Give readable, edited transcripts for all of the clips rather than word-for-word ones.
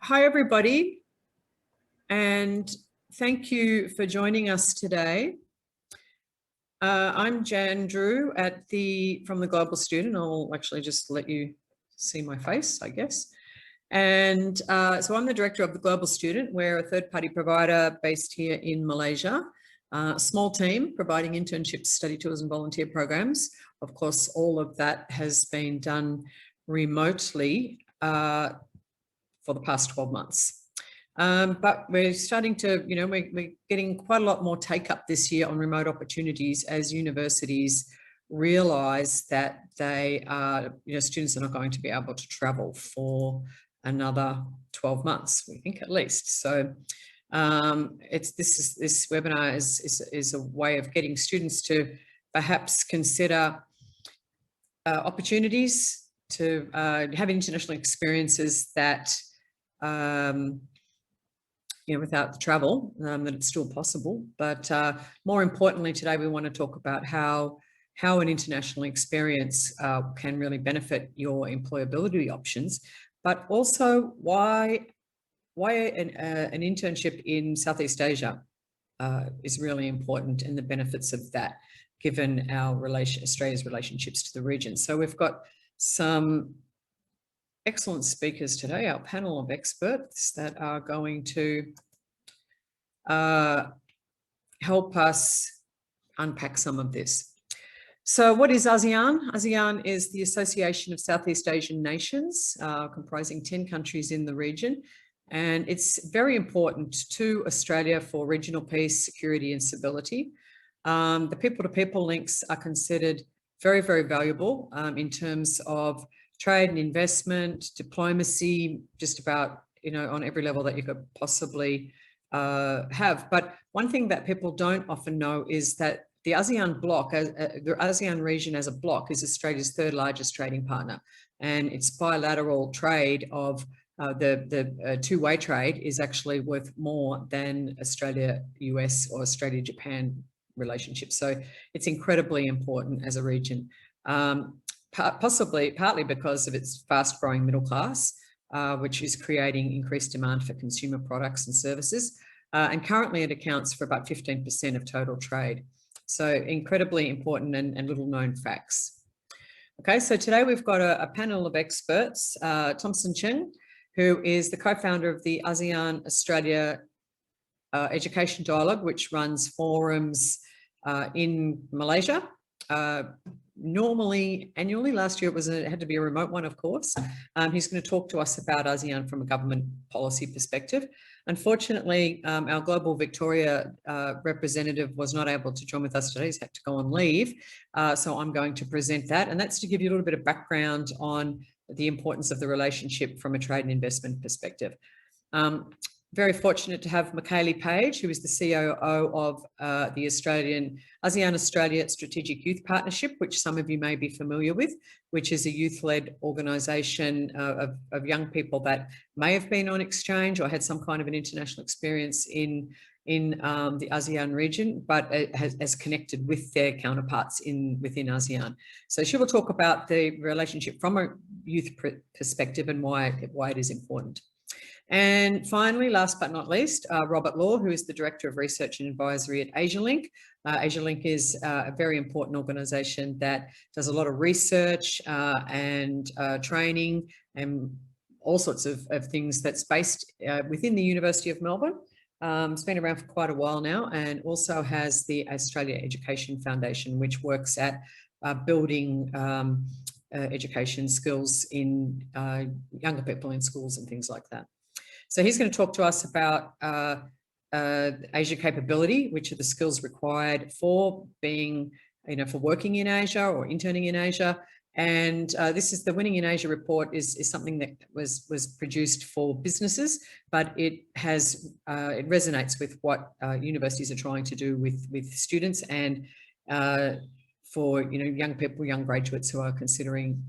Hi, everybody, and thank you for joining us today. I'm Jan Drew from the Global Student. I'll actually just let you see my face, I guess. And so I'm the director of the Global Student. We're a third-party provider based here in Malaysia. A small team providing internships, study tours and volunteer programs. Of course, all of that has been done remotely for the past 12 months. But we're starting to, we're getting quite a lot more take up this year on remote opportunities as universities realise that they are, students are not going to be able to travel for another 12 months, we think at least. So this webinar is a way of getting students to perhaps consider opportunities to have international experiences that without the travel, that it's still possible. But more importantly, today we want to talk about how an international experience can really benefit your employability options, but also why an internship in Southeast Asia is really important, and the benefits of that, given Australia's relationships to the region. So we've got some excellent speakers today, our panel of experts that are going to help us unpack some of this. So what is ASEAN? ASEAN is the Association of Southeast Asian Nations, comprising 10 countries in the region. And it's very important to Australia for regional peace, security and stability. The people-to-people links are considered very, very valuable in terms of trade and investment, diplomacy, just about, on every level that you could possibly have. But one thing that people don't often know is that the ASEAN bloc, the ASEAN region as a bloc, is Australia's third largest trading partner, and its bilateral trade of the two-way trade is actually worth more than Australia-US or Australia-Japan relationships. So it's incredibly important as a region, partly because of its fast-growing middle class, which is creating increased demand for consumer products and services. And currently it accounts for about 15% of total trade. So incredibly important and little-known facts. Okay, so today we've got a panel of experts. Thomson, who is the co-founder of the ASEAN-Australia Education Dialogue, which runs forums in Malaysia. Normally annually. Last year it had to be a remote one, of course. He's going to talk to us about ASEAN from a government policy perspective. Unfortunately, our Global Victoria representative was not able to join with us today. He's had to go on leave. So I'm going to present that. And that's to give you a little bit of background on the importance of the relationship from a trade and investment perspective. Very fortunate to have Mikaylie Page, who is the COO of the ASEAN-Australia Strategic Youth Partnership, which some of you may be familiar with, which is a youth-led organisation of young people that may have been on exchange or had some kind of an international experience in the ASEAN region, but has connected with their counterparts within ASEAN. So she will talk about the relationship from a youth perspective and why it is important. And finally, last but not least, Robert Law, who is the Director of Research and Advisory at Asialink. Asialink is a very important organisation that does a lot of research and training and all sorts of things that's based within the University of Melbourne. It's been around for quite a while now, and also has the Australia Education Foundation, which works at building education skills in younger people in schools and things like that. So he's going to talk to us about Asia capability, which are the skills required for being, for working in Asia or interning in Asia. And this is the Winning in Asia report is something that was produced for businesses, but it resonates with what universities are trying to do with students and for young people, young graduates who are considering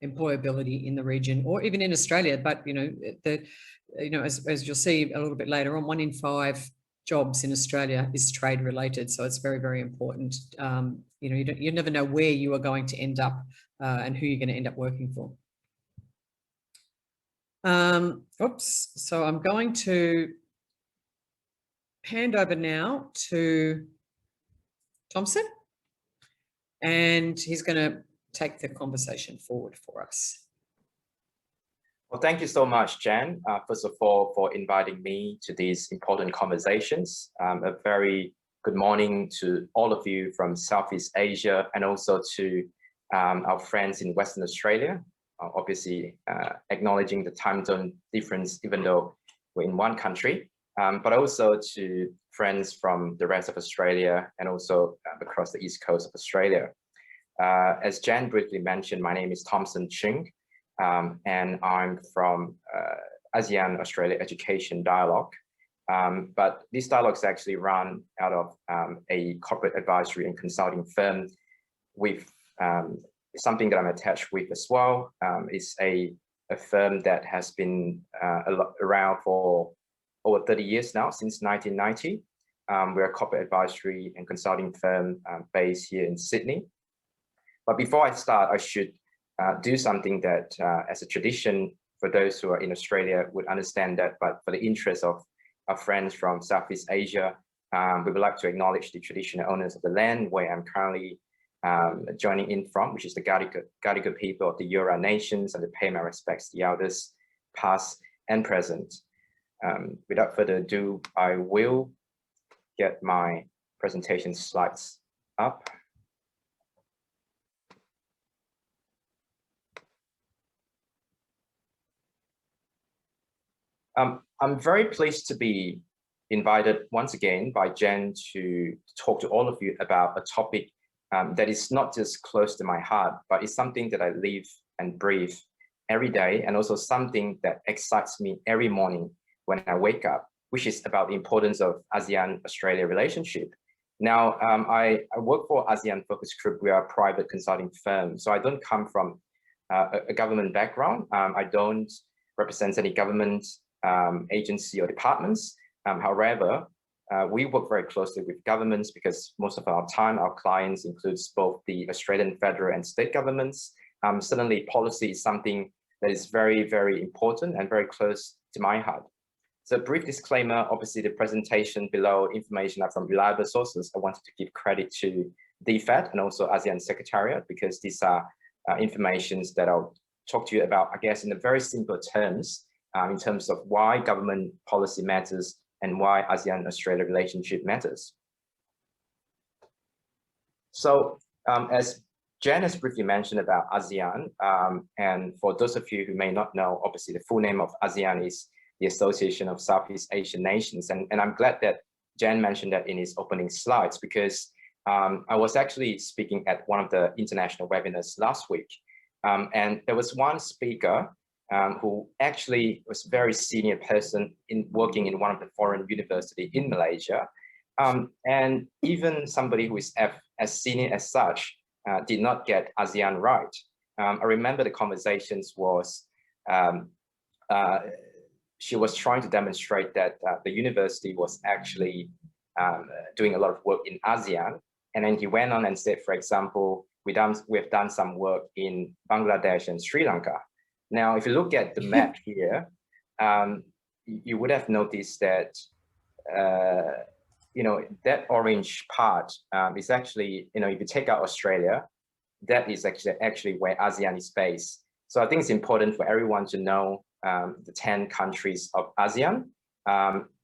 employability in the region or even in Australia. But as you'll see a little bit later on, 1 in 5 jobs in Australia is trade related, so it's very, very important. You never know where you are going to end up and who you're going to end up working for. Oops. So I'm going to hand over now to Thomson, and he's going to take the conversation forward for us. Well, thank you so much, Jen, first of all, for inviting me to these important conversations. A very good morning to all of you from Southeast Asia, and also to our friends in Western Australia, obviously acknowledging the time zone difference, even though we're in one country, but also to friends from the rest of Australia and also across the East Coast of Australia. As Jen briefly mentioned, my name is Thomson Ching, and I'm from ASEAN-Australia Education Dialogue. But these dialogues actually run out of a corporate advisory and consulting firm with something that I'm attached with as well. It's a firm that has been around for over 30 years now, since 1990. We're a corporate advisory and consulting firm based here in Sydney. But before I start, I should do something that, as a tradition, for those who are in Australia would understand that, but for the interest of our friends from Southeast Asia, we would like to acknowledge the traditional owners of the land where I'm currently joining in from, which is the Gadigal people of the Eora Nations, and to pay my respects to the elders, past and present. Without further ado, I will get my presentation slides up. I'm very pleased to be invited once again by Jen to talk to all of you about a topic that is not just close to my heart, but it's something that I live and breathe every day, and also something that excites me every morning when I wake up, which is about the importance of ASEAN-Australia relationship. Now, I work for ASEAN Focus Group. We are a private consulting firm, so I don't come from a government background. I don't represent any government agency or departments. However, we work very closely with governments because most of our time, our clients includes both the Australian federal and state governments. Certainly, policy is something that is very, very important and very close to my heart. So, brief disclaimer, obviously the presentation below information are from reliable sources. I wanted to give credit to DFAT and also ASEAN Secretariat, because these are informations that I'll talk to you about, I guess, in a very simple terms, in terms of why government policy matters and why ASEAN-Australia relationship matters. So as Jen has briefly mentioned about ASEAN, and for those of you who may not know, obviously the full name of ASEAN is the Association of Southeast Asian Nations. And I'm glad that Jen mentioned that in his opening slides, because I was actually speaking at one of the international webinars last week. And there was one speaker who actually was a very senior person working in one of the foreign university in Malaysia. And even somebody who is as senior as such did not get ASEAN right. I remember the conversations was, she was trying to demonstrate that the university was actually doing a lot of work in ASEAN. And then he went on and said, for example, we've done some work in Bangladesh and Sri Lanka. Now, if you look at the map here, you would have noticed that, that orange part is actually, if you take out Australia, that is actually where ASEAN is based. So I think it's important for everyone to know the 10 countries of ASEAN.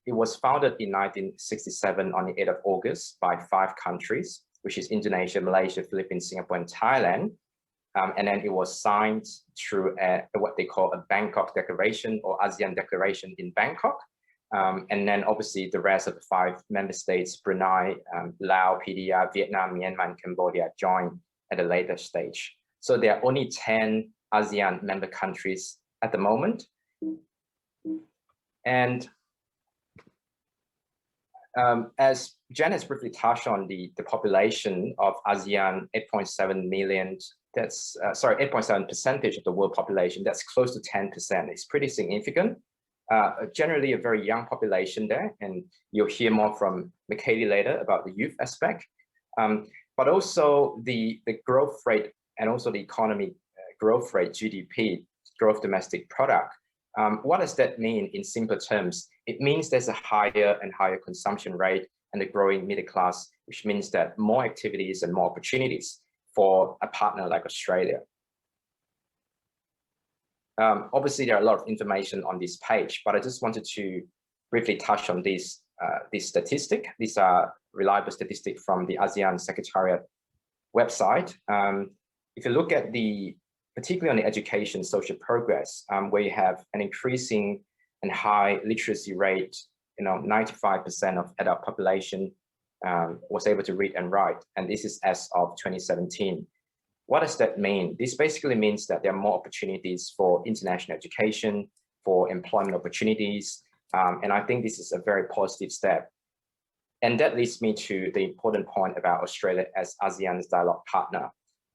It was founded in 1967 on the 8th of August by 5 countries, which is Indonesia, Malaysia, Philippines, Singapore, and Thailand. And then it was signed through what they call a Bangkok Declaration or ASEAN Declaration in Bangkok. And then obviously the rest of the 5 member states, Brunei, Laos, PDR, Vietnam, Myanmar, and Cambodia joined at a later stage. So there are only 10 ASEAN member countries at the moment. And as Jen has briefly touched on the population of ASEAN, 8.7 million, that's, 8.7% of the world population, that's close to 10%. It's pretty significant. Generally a very young population there, and you'll hear more from Mikaylie later about the youth aspect. But also the growth rate and also the economy growth rate, GDP, gross domestic product, What does that mean in simple terms? It means there's a higher and higher consumption rate and a growing middle class, which means that more activities and more opportunities for a partner like Australia. Obviously, there are a lot of information on this page, but I just wanted to briefly touch on this statistic. These are reliable statistics from the ASEAN Secretariat website. If you look at particularly on the education social progress, where you have an increasing and high literacy rate, 95% of adult population was able to read and write, and this is as of 2017. What does that mean? This basically means that there are more opportunities for international education, for employment opportunities, and I think this is a very positive step. And that leads me to the important point about Australia as ASEAN's dialogue partner.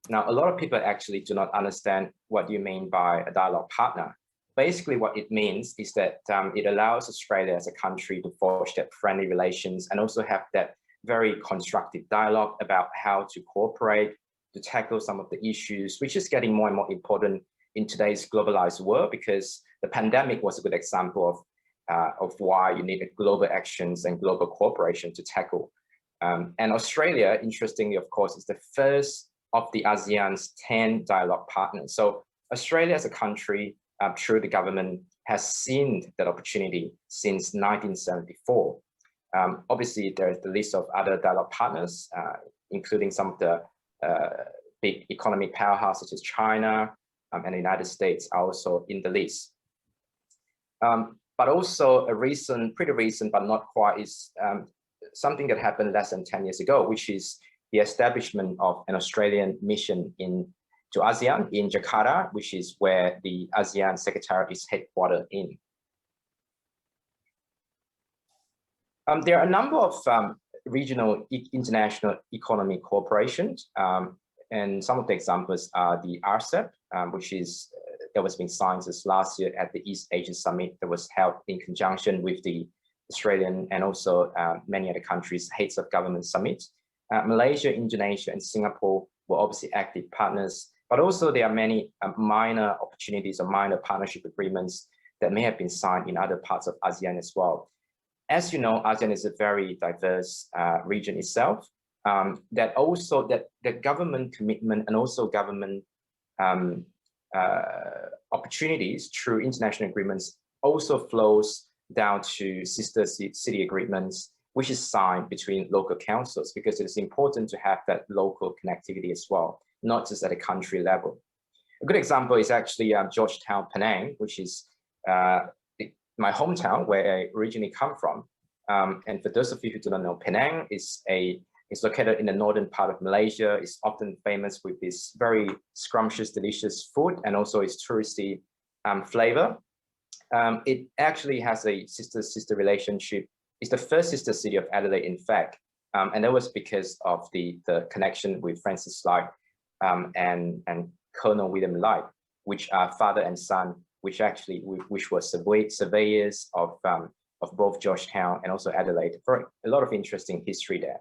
Now, a lot of people actually do not understand what you mean by a dialogue partner. Basically, what it means is that it allows Australia as a country to forge that friendly relations and also have that very constructive dialogue about how to cooperate, to tackle some of the issues, which is getting more and more important in today's globalized world, because the pandemic was a good example of why you need global actions and global cooperation to tackle. And Australia, interestingly, of course, is the first of the ASEAN's 10 dialogue partners. So Australia as a country, through the government, has seen that opportunity since 1974. Obviously, there's the list of other dialogue partners, including some of the big economic powerhouses such as China and the United States are also in the list. But also pretty recent, but not quite, is something that happened less than 10 years ago, which is the establishment of an Australian mission to ASEAN in Jakarta, which is where the ASEAN Secretariat is headquartered in. There are a number of regional international economic cooperation, and some of the examples are the RCEP, which is that was being signed this last year at the East Asia Summit that was held in conjunction with the Australian and also many other countries' heads of government summits. Malaysia, Indonesia, and Singapore were obviously active partners, but also there are many minor opportunities or minor partnership agreements that may have been signed in other parts of ASEAN as well. As you know, ASEAN is a very diverse region itself, that government commitment and also government opportunities through international agreements also flows down to sister city agreements, which is signed between local councils, because it's important to have that local connectivity as well, not just at a country level. A good example is actually Georgetown, Penang, which is my hometown where I originally come from. And for those of you who do not know, Penang is located in the northern part of Malaysia. It's often famous with this very scrumptious, delicious food and also its touristy flavor. It actually has a sister relationship. It's the first sister city of Adelaide, in fact, and that was because of the connection with Francis Light and Colonel William Light, which are father and son, which were surveyors of both Georgetown and also Adelaide. For a lot of interesting history there.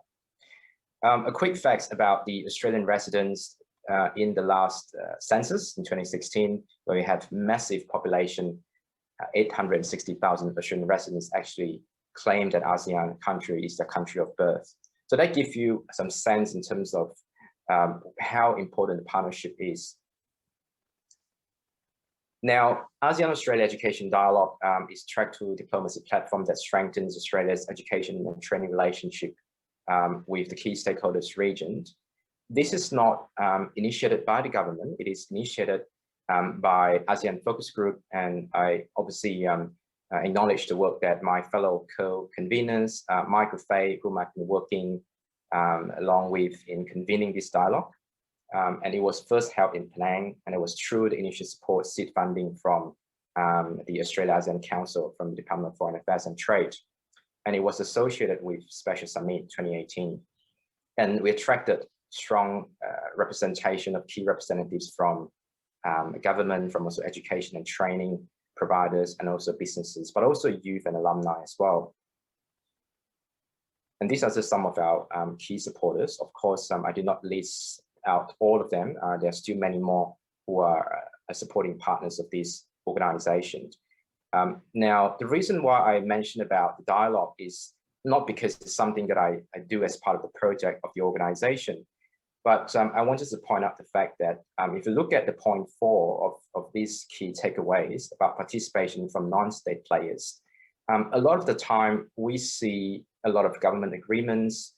A quick fact about the Australian residents in the last census in 2016, where we had massive population, 860,000 Australian residents actually claimed that ASEAN country is their country of birth. So that gives you some sense in terms of how important the partnership is. Now, ASEAN-Australia Education Dialogue is a track-to diplomacy platform that strengthens Australia's education and training relationship with the key stakeholders region. This is not initiated by the government. It is initiated by ASEAN Focus Group, and I obviously acknowledge the work that my fellow co-conveners, Michael Fay, whom I've been working along with in convening this dialogue. And it was first held in Penang, and it was through the initial support seed funding from the Australia-ASEAN Council from the Department of Foreign Affairs and Trade. And it was associated with Special Summit 2018. And we attracted strong representation of key representatives from government, from also education and training providers, and also businesses, but also youth and alumni as well. And these are just some of our key supporters. Of course, I did not list out all of them. There are still many more who are supporting partners of these organizations. Now, the reason why I mentioned about the dialogue is not because it's something that I do as part of the project of the organization, but I wanted to point out the fact that if you look at the point 4 of these key takeaways about participation from non-state players, a lot of the time we see a lot of government agreements,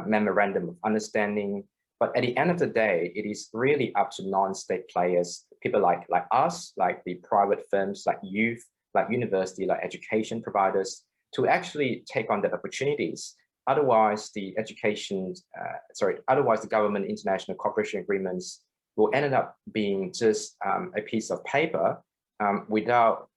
memorandum of understanding, but at the end of the day, it is really up to non-state players, people like us, like the private firms, like youth, like university, like education providers, to actually take on the opportunities. Otherwise, the government international cooperation agreements will end up being just a piece of paper without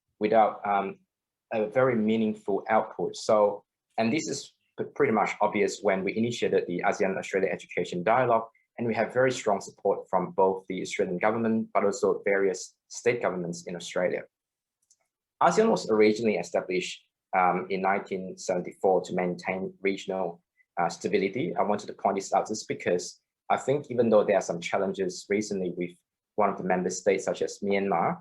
a very meaningful output. So, and this is pretty much obvious when we initiated the ASEAN-Australia Education Dialogue, and we have very strong support from both the Australian government, but also various state governments in Australia. ASEAN was originally established in 1974 to maintain regional stability. I wanted to point this out just because I think even though there are some challenges recently with one of the member states, such as Myanmar,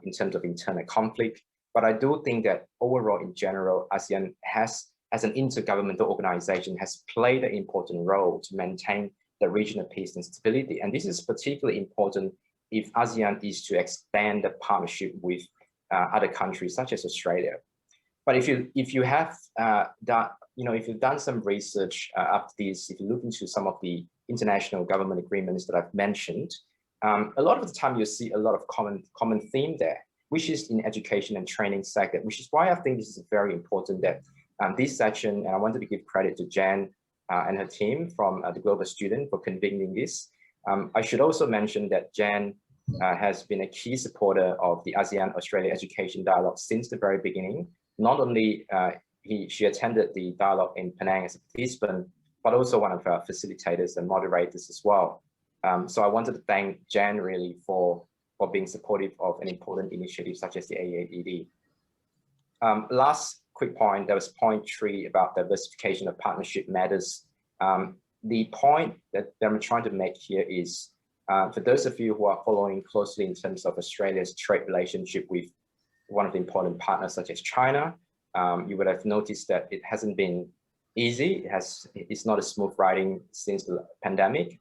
in terms of internal conflict, but I do think that overall, in general, ASEAN has, as an intergovernmental organization, has played an important role to maintain the regional peace and stability. And this is particularly important if ASEAN is to expand the partnership with other countries, such as Australia. But if you have done, if you've done some research after this, if you look into some of the international government agreements that I've mentioned, a lot of the time you see a lot of common theme there, which is in education and training sector, which is why I think this is very important that this section, and I wanted to give credit to Jan and her team from the Global Student for convening this. I should also mention that Jan has been a key supporter of the ASEAN-Australia Education Dialogue since the very beginning. Not only she attended the dialogue in Penang as a participant, but also one of our facilitators and moderators as well. So I wanted to thank Jan really for being supportive of an important initiative such as the AAED. Last quick point, there was point 3 about diversification of partnership matters. The point that I'm trying to make here is, for those of you who are following closely in terms of Australia's trade relationship with one of the important partners such as China, you would have noticed that it hasn't been easy. It's not a smooth riding since the pandemic,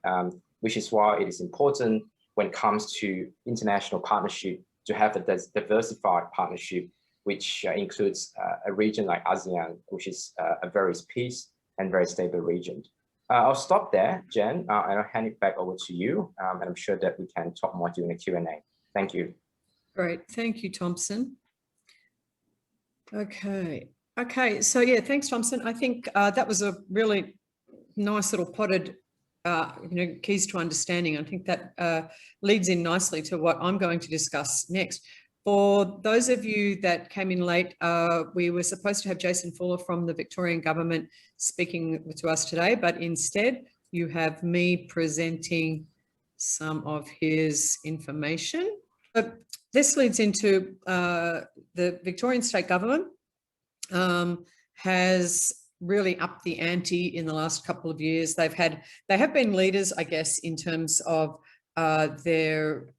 which is why it is important when it comes to international partnership to have a diversified partnership, which includes a region like ASEAN, which is a very peace and very stable region. I'll stop there, Jen, and I'll hand it back over to you. And I'm sure that we can talk more during the Q&A. Thank you. Great, thank you, Thomson. Okay, so yeah, thanks, Thomson. I think that was a really nice little potted, keys to understanding. I think that leads in nicely to what I'm going to discuss next. For those of you that came in late, we were supposed to have Jason Fuller from the Victorian government speaking to us today, but instead you have me presenting some of his information. But this leads into the Victorian state government has really upped the ante in the last couple of years. They have been leaders, I guess, in terms of their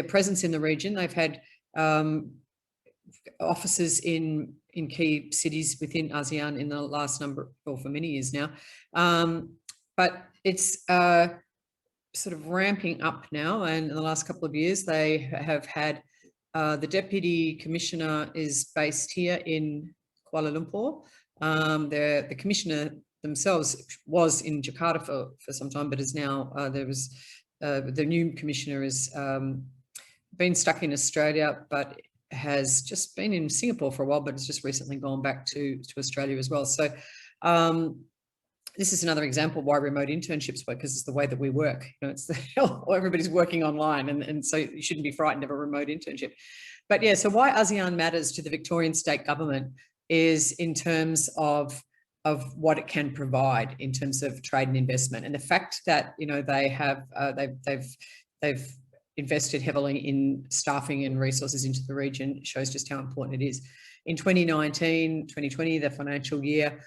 presence in the region. They've had offices in key cities within ASEAN in the last for many years now. But it's sort of ramping up now, and in the last couple of years they have had the Deputy Commissioner is based here in Kuala Lumpur. The Commissioner themselves was in Jakarta for some time, but is now the new Commissioner is been stuck in Australia, but has just been in Singapore for a while, but has just recently gone back to Australia as well. So this is another example why remote internships work, because it's the way that we work. It's everybody's working online, and so you shouldn't be frightened of a remote internship. But yeah, so why ASEAN matters to the Victorian state government is in terms of what it can provide in terms of trade and investment, and the fact that they have they've invested heavily in staffing and resources into the region shows just how important it is. In 2019-2020, the financial year,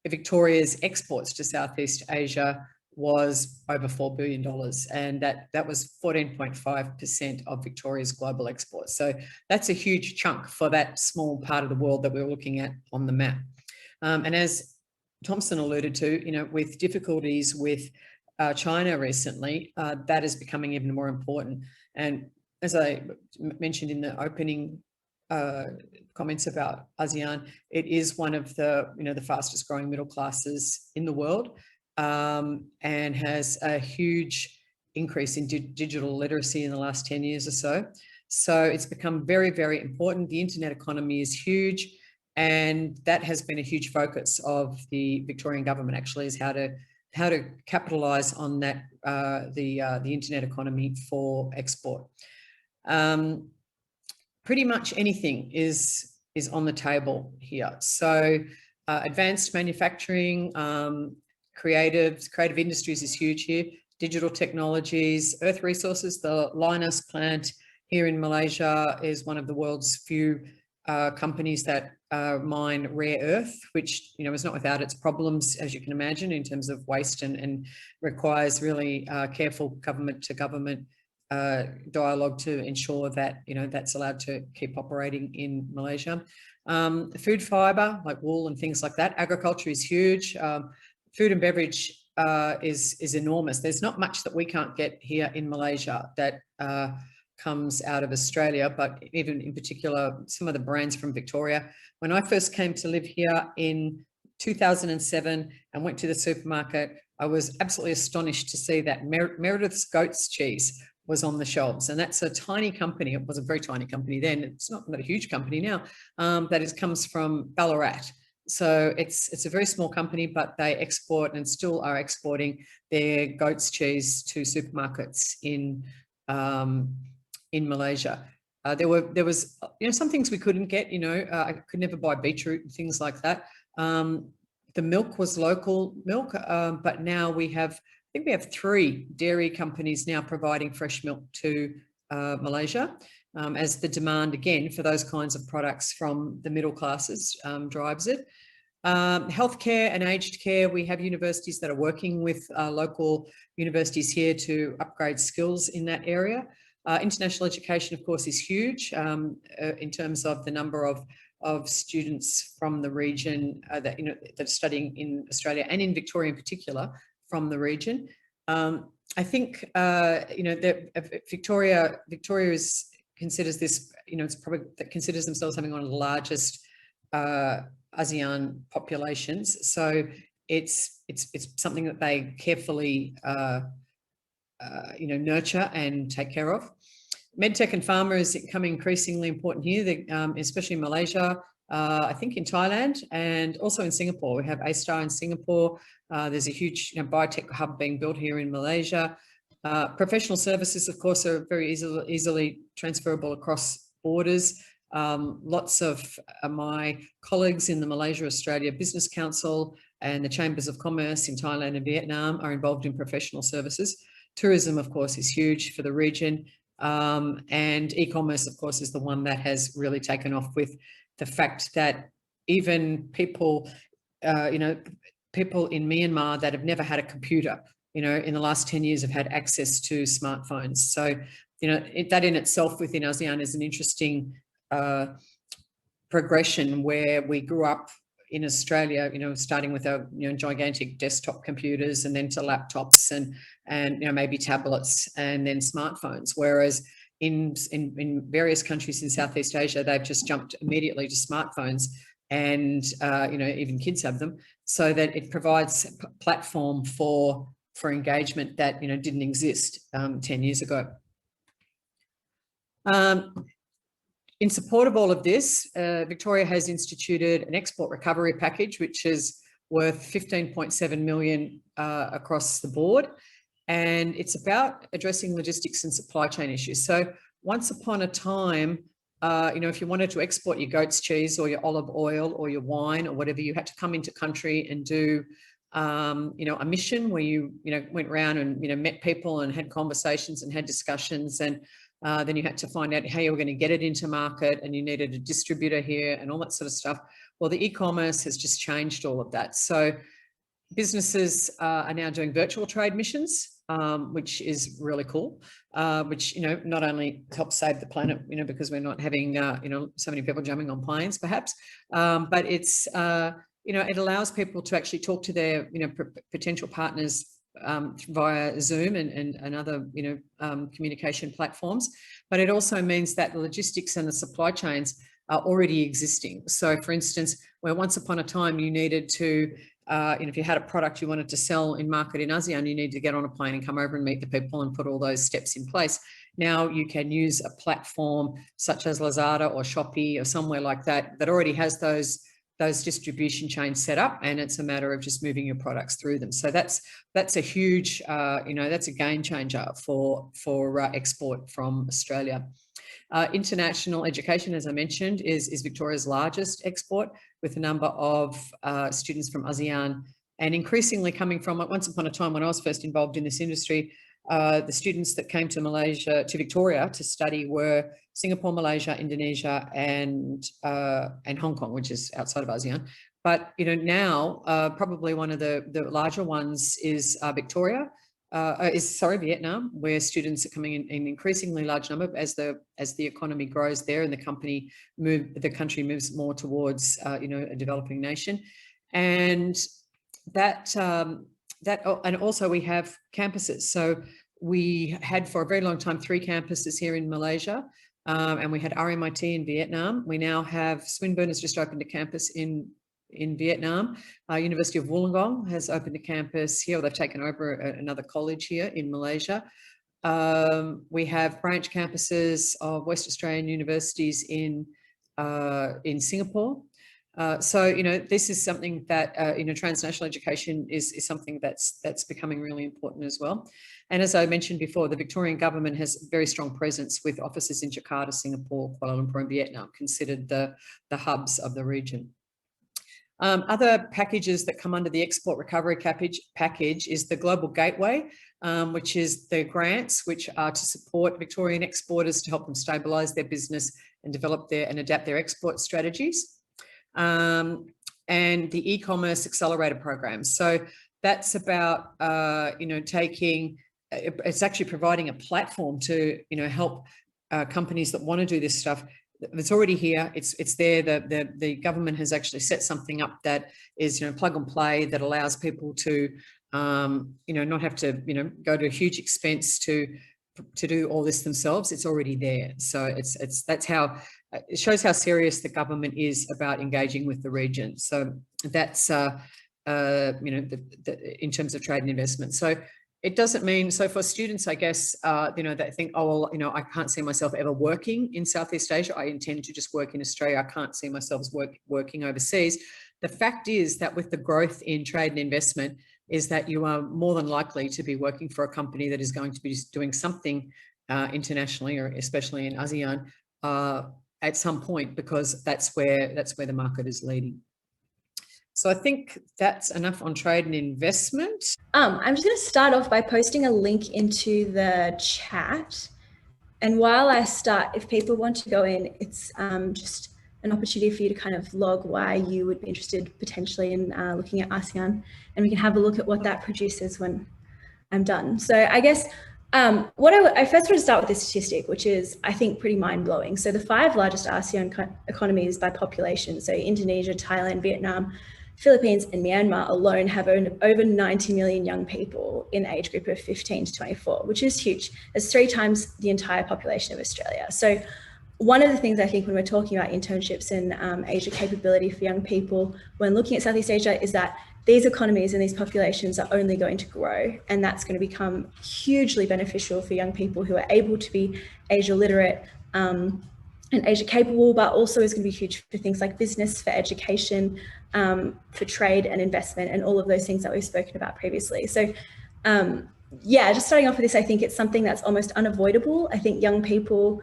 Victoria's exports to Southeast Asia was over $4 billion, and that was 14.5% of Victoria's global exports. So that's a huge chunk for that small part of the world that we're looking at on the map. And as Thomson alluded to, with difficulties with China recently, that is becoming even more important. And as I mentioned in the opening comments about ASEAN, it is one of the the fastest growing middle classes in the world, and has a huge increase in digital literacy in the last 10 years or so. So it's become very, very important. The internet economy is huge, and that has been a huge focus of the Victorian government, actually, is how to capitalise on that, the internet economy for export. Pretty much anything is on the table here. So advanced manufacturing, creative industries is huge here. Digital technologies, earth resources. The Lynas plant here in Malaysia is one of the world's few companies that mine rare earth, which is not without its problems, as you can imagine, in terms of waste, and requires really careful government to government dialogue to ensure that that's allowed to keep operating in Malaysia. Food fibre like wool and things like that. Agriculture is huge. Food and beverage is enormous. There's not much that we can't get here in Malaysia that comes out of Australia, but even in particular, some of the brands from Victoria. When I first came to live here in 2007 and went to the supermarket, I was absolutely astonished to see that Meredith's goat's cheese was on the shelves, and that's a tiny company. It was a very tiny company then. It's not a huge company now. That comes from Ballarat. So it's a very small company, but they export and still are exporting their goat's cheese to supermarkets in Malaysia. There was some things we couldn't get. I could never buy beetroot and things like that. The milk was local milk, but now I think we have 3 dairy companies now providing fresh milk to Malaysia, as the demand, again, for those kinds of products from the middle classes drives it. Healthcare and aged care, we have universities that are working with local universities here to upgrade skills in that area. International education, of course, is huge in terms of the number of students from the region that are studying in Australia and in Victoria in particular, from the region. I think that Victoria considers this, it's probably that considers themselves having one of the largest ASEAN populations. So it's something that they carefully nurture and take care of. Medtech and pharma is becoming increasingly important here, especially in Malaysia. I think in Thailand and also in Singapore. We have A-Star in Singapore. There's a huge biotech hub being built here in Malaysia. Professional services, of course, are very easily transferable across borders. Lots of my colleagues in the Malaysia-Australia Business Council and the Chambers of Commerce in Thailand and Vietnam are involved in professional services. Tourism, of course, is huge for the region. And e-commerce, of course, is the one that has really taken off, with the fact that even people, people in Myanmar that have never had a computer, in the last 10 years have had access to smartphones. So, that in itself within ASEAN is an interesting progression, where we grew up in Australia, starting with our, gigantic desktop computers, and then to laptops and maybe tablets, and then smartphones. Whereas in various countries in Southeast Asia, they've just jumped immediately to smartphones, and even kids have them, so that it provides a platform for engagement that didn't exist 10 years ago. In support of all of this, Victoria has instituted an export recovery package, which is worth 15.7 million across the board. And it's about addressing logistics and supply chain issues. So once upon a time, if you wanted to export your goat's cheese or your olive oil or your wine or whatever, you had to come into country and do, a mission where you, went around and, met people and had conversations and had discussions, and then you had to find out how you were going to get it into market, and you needed a distributor here and all that sort of stuff. Well, the e-commerce has just changed all of that. So businesses are now doing virtual trade missions, which is really cool, which, not only helps save the planet, because we're not having, so many people jumping on planes perhaps, but it's, it allows people to actually talk to their, potential partners via Zoom and other, communication platforms. But it also means that the logistics and the supply chains are already existing. So for instance, where once upon a time you needed to, if you had a product you wanted to sell in market in ASEAN, you need to get on a plane and come over and meet the people and put all those steps in place. Now you can use a platform such as Lazada or Shopee or somewhere like that already has those distribution chains set up, and it's a matter of just moving your products through them. So that's a huge, that's a game changer for export from Australia. International education, as I mentioned, is Victoria's largest export, with a number of students from ASEAN, and increasingly coming from, once upon a time when I was first involved in this industry, the students that came to Victoria to study were Singapore, Malaysia, Indonesia, and Hong Kong, which is outside of ASEAN. But now probably one of the larger ones is Vietnam, where students are coming in increasingly large number as the economy grows there and the country moves more towards a developing nation, and and also we have campuses. So we had for a very long time 3 campuses here in Malaysia, and we had RMIT in Vietnam. We now have Swinburne has just opened a campus in Vietnam. University of Wollongong has opened a campus here. They've taken over another college here in Malaysia. We have branch campuses of West Australian universities in Singapore. So this is something that transnational education is something that's becoming really important as well. And as I mentioned before, the Victorian government has a very strong presence with offices in Jakarta, Singapore, Kuala Lumpur, and Vietnam, considered the hubs of the region. Other packages that come under the export recovery package is the Global Gateway, which is the grants which are to support Victorian exporters to help them stabilise their business and develop and adapt their export strategies. And the e-commerce Accelerator program. So that's about, it's actually providing a platform to, help companies that want to do this stuff. It's already here. It's there. The government has actually set something up that is, plug and play, that allows people to, not have to, go to a huge expense to do all this themselves. It's already there. So that's how it shows how serious the government is about engaging with the region. So that's, in terms of trade and investment. So it doesn't mean, so for students, I guess, that think, oh, well, I can't see myself ever working in Southeast Asia. I intend to just work in Australia. I can't see myself working overseas. The fact is that with the growth in trade and investment is that you are more than likely to be working for a company that is going to be doing something internationally, or especially in ASEAN, at some point, because that's where the market is leading. So I think that's enough on trade and investment. I'm just going to start off by posting a link into the chat. And while I start, if people want to go in, it's just an opportunity for you to kind of log why you would be interested potentially in looking at ASEAN, and we can have a look at what that produces when I'm done. So I guess what I first want to start with this statistic, which is, I think, pretty mind-blowing. So the 5 largest ASEAN economies by population, so Indonesia, Thailand, Vietnam, Philippines, and Myanmar alone have over 90 million young people in the age group of 15 to 24, which is huge. It's 3 times the entire population of Australia. So one of the things I think when we're talking about internships and Asia capability for young people, when looking at Southeast Asia, is that these economies and these populations are only going to grow, and that's going to become hugely beneficial for young people who are able to be Asia literate and Asia capable, but also is going to be huge for things like business, for education, for trade and investment, and all of those things that we've spoken about previously. So yeah, just starting off with this, I think it's something that's almost unavoidable. I think young people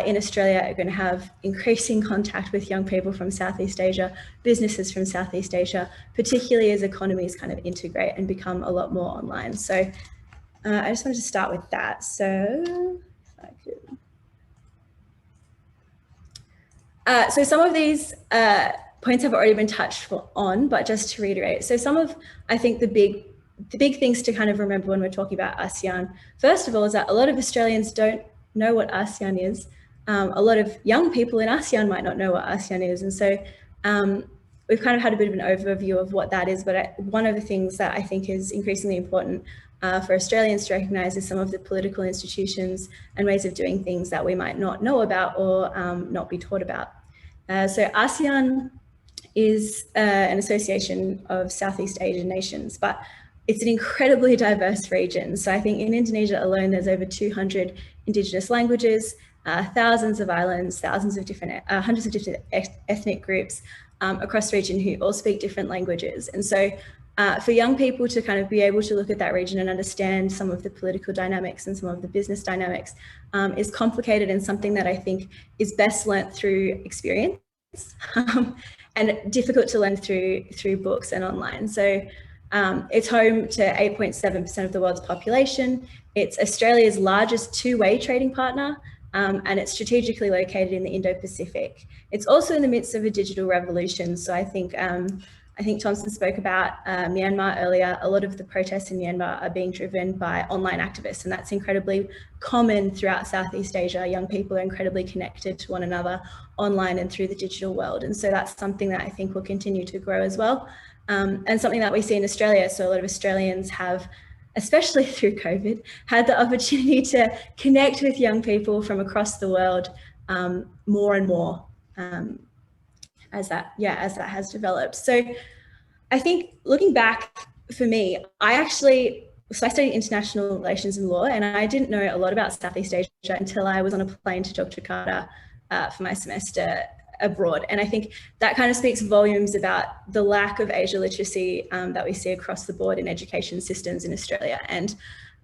in Australia are going to have increasing contact with young people from Southeast Asia, businesses from Southeast Asia, particularly as economies kind of integrate and become a lot more online. So I just wanted to start with that. So if I could. So some of these points have already been touched on, but just to reiterate. So some of, I think, the big things to kind of remember when we're talking about ASEAN, first of all, is that a lot of Australians don't know what ASEAN is. A lot of young people in ASEAN might not know what ASEAN is. And so we've kind of had a bit of an overview of what that is, but one of the things that I think is increasingly important for Australians to recognise is some of the political institutions and ways of doing things that we might not know about or not be taught about. So ASEAN is an association of Southeast Asian nations, but it's an incredibly diverse region. So I think in Indonesia alone, there's over 200 indigenous languages, thousands of islands, thousands of different, hundreds of different ethnic groups across the region who all speak different languages. And so for young people to kind of be able to look at that region and understand some of the political dynamics and some of the business dynamics is complicated and something that I think is best learnt through experience and difficult to learn through books and online. So it's home to 8.7% of the world's population. It's Australia's largest two-way trading partner, and it's strategically located in the Indo-Pacific. It's also in the midst of a digital revolution. So I think Thomson spoke about Myanmar earlier. A lot of the protests in Myanmar are being driven by online activists, and that's incredibly common throughout Southeast Asia. Young people are incredibly connected to one another online and through the digital world. And so that's something that I think will continue to grow as well. And something that we see in Australia. So a lot of Australians have, especially through COVID, had the opportunity to connect with young people from across the world more and more as that has developed. So I think looking back for me, I studied international relations and law, and I didn't know a lot about Southeast Asia until I was on a plane to Jakarta for my semester abroad. And I think that kind of speaks volumes about the lack of Asia literacy that we see across the board in education systems in Australia. And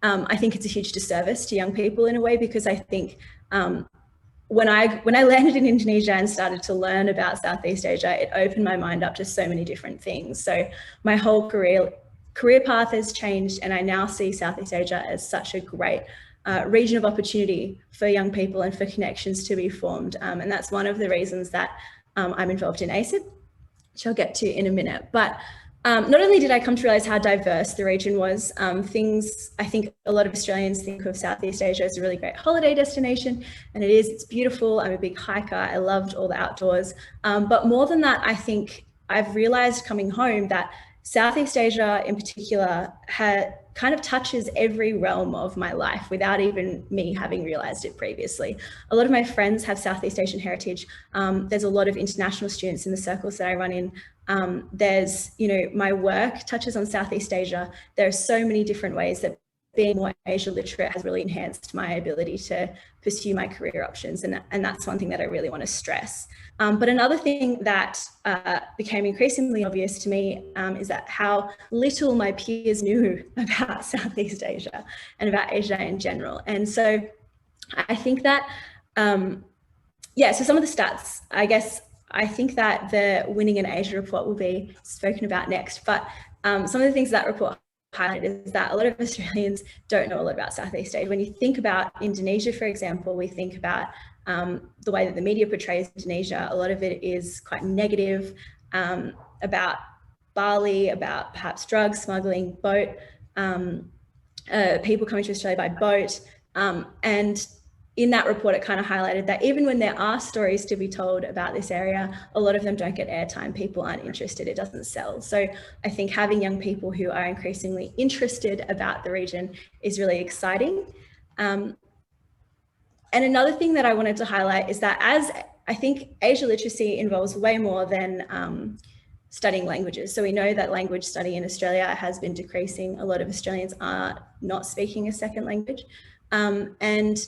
I think it's a huge disservice to young people in a way, because I think when I landed in Indonesia and started to learn about Southeast Asia, it opened my mind up to so many different things. So my whole career path has changed, and I now see Southeast Asia as such a great region of opportunity for young people and for connections to be formed. And that's one of the reasons that I'm involved in ASIP, which I'll get to in a minute. But not only did I come to realize how diverse the region was, I think a lot of Australians think of Southeast Asia as a really great holiday destination, and it is, it's beautiful. I'm a big hiker. I loved all the outdoors. But more than that, I think I've realized coming home that Southeast Asia in particular kind of touches every realm of my life without even me having realized it previously. A lot of my friends have Southeast Asian heritage. There's a lot of international students in the circles that I run in. There's, my work touches on Southeast Asia. There are so many different ways that being more Asia literate has really enhanced my ability to pursue my career options. And that's one thing that I really want to stress. But another thing that became increasingly obvious to me is that how little my peers knew about Southeast Asia and about Asia in general. And so I think that, so some of the stats, I think that the Winning in Asia report will be spoken about next, but some of the things that report highlighted is that a lot of Australians don't know a lot about Southeast Asia. When you think about Indonesia, for example, we think about the way that the media portrays Indonesia. A lot of it is quite negative about Bali, about perhaps drug smuggling, people coming to Australia by boat. And in that report, it kind of highlighted that even when there are stories to be told about this area, a lot of them don't get airtime. People aren't interested, it doesn't sell. So I think having young people who are increasingly interested about the region is really exciting. And another thing that I wanted to highlight is that I think Asia literacy involves way more than studying languages. So we know that language study in Australia has been decreasing. A lot of Australians are not speaking a second language. And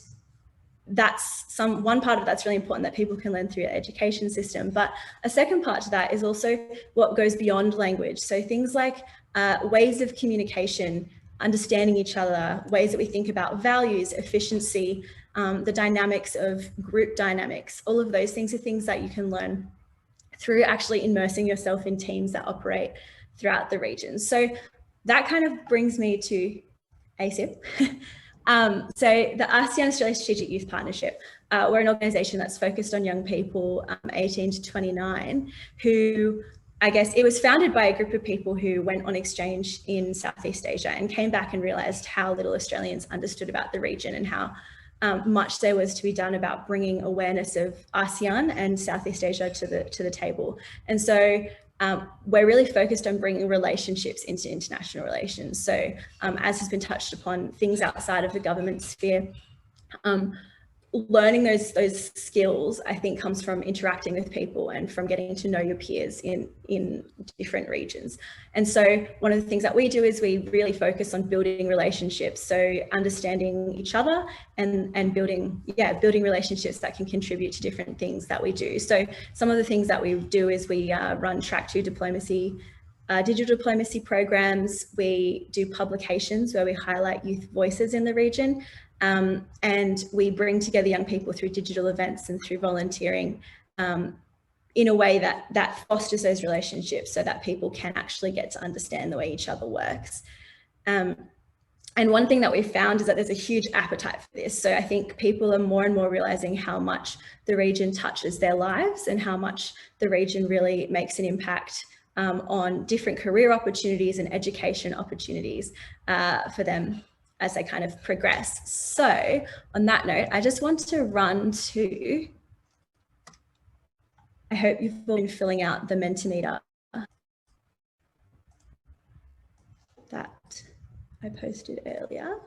that's one part of that's really important that people can learn through the education system. But a second part to that is also what goes beyond language. So things like ways of communication, understanding each other, ways that we think about values, efficiency, the dynamics of group dynamics, all of those things are things that you can learn through actually immersing yourself in teams that operate throughout the region. So that kind of brings me to ASIP, So the ASEAN-Australia Strategic Youth Partnership, we're an organisation that's focused on young people 18 to 29 who, I guess, it was founded by a group of people who went on exchange in Southeast Asia and came back and realised how little Australians understood about the region and how much there was to be done about bringing awareness of ASEAN and Southeast Asia to the table. And so we're really focused on bringing relationships into international relations. So as has been touched upon, things outside of the government sphere, learning those skills, I think, comes from interacting with people and from getting to know your peers in different regions. And so one of the things that we do is we really focus on building relationships, so understanding each other and building relationships that can contribute to different things that we do. So some of the things that we do is we run Track 2 diplomacy, digital diplomacy programs. We do publications where we highlight youth voices in the region. And we bring together young people through digital events and through volunteering in a way that fosters those relationships so that people can actually get to understand the way each other works. And one thing that we've found is that there's a huge appetite for this. So I think people are more and more realizing how much the region touches their lives and how much the region really makes an impact on different career opportunities and education opportunities for them as they kind of progress. So on that note, I just want to run to, I hope you've all been filling out the Mentimeter that I posted earlier.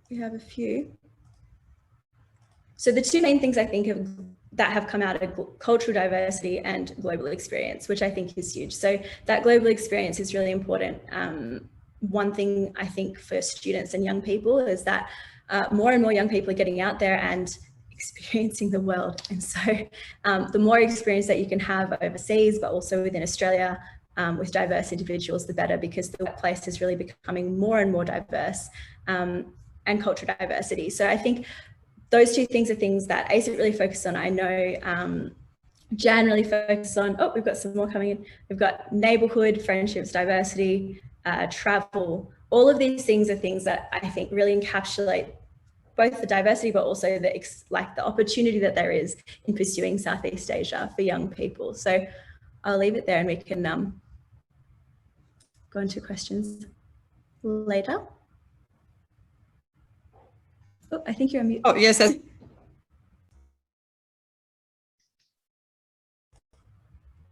We have a few. So the two main things I think that have come out of cultural diversity and global experience, which I think is huge. So that global experience is really important. One thing I think for students and young people is that more and more young people are getting out there and experiencing the world. And so the more experience that you can have overseas, but also within Australia with diverse individuals, the better, because the workplace is really becoming more and more diverse and cultural diversity. So I think those two things are things that ASIC really focuses on. I know Jan really focuses on, oh, we've got some more coming in. We've got neighborhood, friendships, diversity, travel. All of these things are things that I think really encapsulate both the diversity, but also the opportunity that there is in pursuing Southeast Asia for young people. So I'll leave it there and we can go into questions later. Oh, I think you're on mute. Oh, yes. I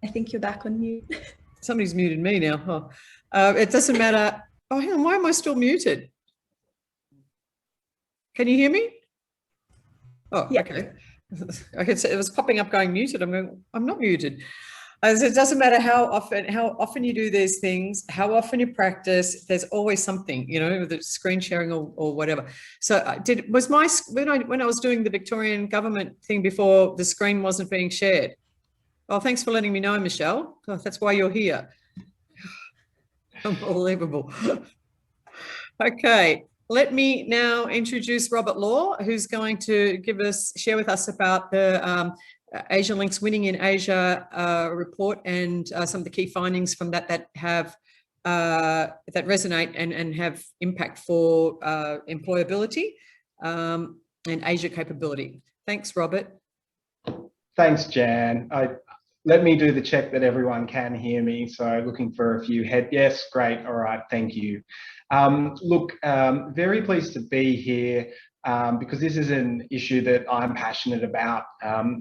think you're back on mute. Somebody's muted me now. Oh, it doesn't matter. Oh, hang on. Why am I still muted? Can you hear me? Oh, yeah. Okay. I could say it was popping up going muted. I'm going, I'm not muted. As it doesn't matter how often you do these things, how often you practice, there's always something, you know, the screen sharing or whatever. So when I was doing the Victorian government thing before, the screen wasn't being shared. Oh, thanks for letting me know, Michelle. Oh, that's why you're here. Unbelievable. Okay, let me now introduce Robert Law, who's going to share with us about the Asialink's Winning in Asia report and some of the key findings from that have that resonate and have impact for employability and Asia capability. Thanks, Robert. Thanks, Jan. Let me do the check that everyone can hear me. So looking for a few yes, great. All right, thank you. Look, very pleased to be here. Because this is an issue that I'm passionate about,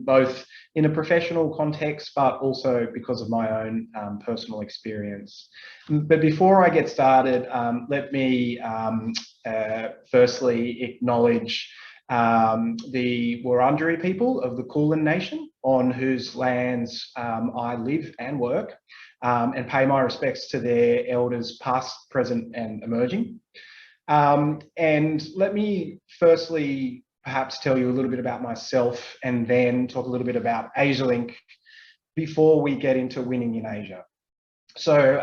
both in a professional context, but also because of my own personal experience. But before I get started, let me firstly acknowledge the Wurundjeri people of the Kulin Nation, on whose lands I live and work, and pay my respects to their elders past, present and emerging. And let me firstly perhaps tell you a little bit about myself and then talk a little bit about Asialink before we get into winning in Asia. So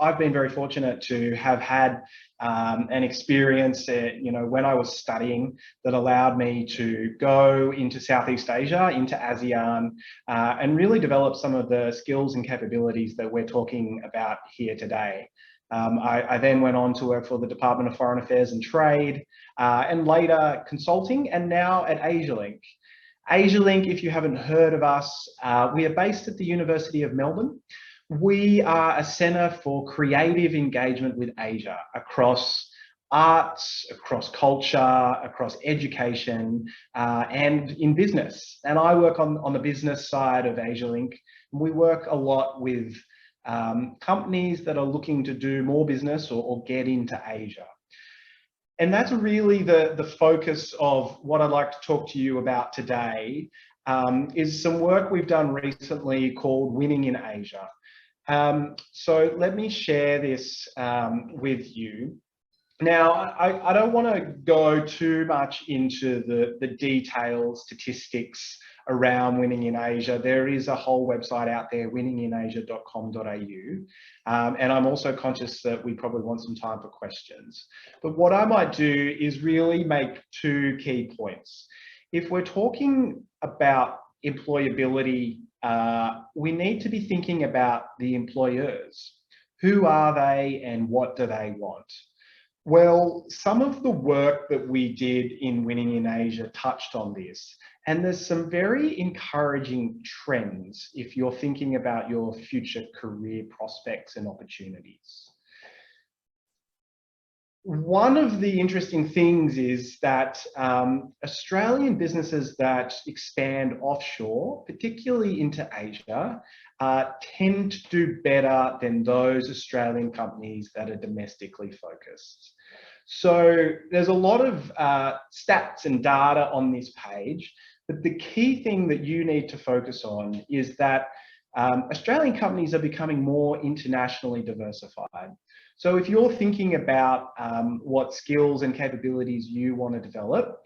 I've been very fortunate to have had an experience, you know, when I was studying that allowed me to go into Southeast Asia, into ASEAN, and really develop some of the skills and capabilities that we're talking about here today. I then went on to work for the Department of Foreign Affairs and Trade, and later consulting, and now at Asialink. Asialink, if you haven't heard of us, we are based at the University of Melbourne. We are a centre for creative engagement with Asia across arts, across culture, across education, and in business. And I work on the business side of Asialink. We work a lot with companies that are looking to do more business or get into Asia. And that's really the focus of what I'd like to talk to you about today, is some work we've done recently called Winning in Asia. So let me share this with you. Now, I don't want to go too much into the detailed statistics around Winning in Asia. There is a whole website out there, winninginasia.com.au. And I'm also conscious that we probably want some time for questions. But what I might do is really make two key points. If we're talking about employability, we need to be thinking about the employers. Who are they and what do they want? Well, some of the work that we did in Winning in Asia touched on this, and there's some very encouraging trends if you're thinking about your future career prospects and opportunities. One of the interesting things is that Australian businesses that expand offshore, particularly into Asia, tend to do better than those Australian companies that are domestically focused. So there's a lot of stats and data on this page, but the key thing that you need to focus on is that Australian companies are becoming more internationally diversified. So if you're thinking about what skills and capabilities you want to develop,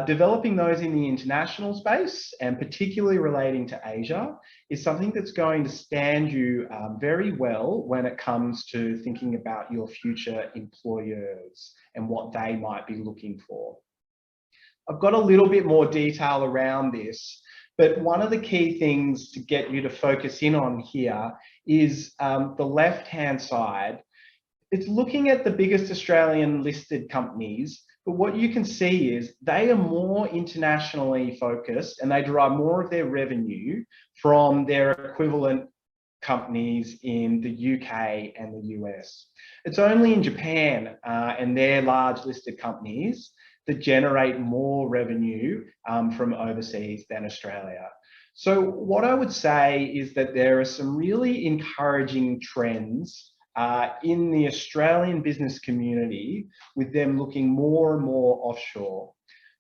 developing those in the international space, and particularly relating to Asia, is something that's going to stand you very well when it comes to thinking about your future employers and what they might be looking for. I've got a little bit more detail around this, but one of the key things to get you to focus in on here is the left-hand side. It's looking at the biggest Australian listed companies, but what you can see is they are more internationally focused and they derive more of their revenue from their equivalent companies in the UK and the US. It's only in Japan and their large listed companies that generate more revenue from overseas than Australia. So what I would say is that there are some really encouraging trends in the Australian business community, with them looking more and more offshore.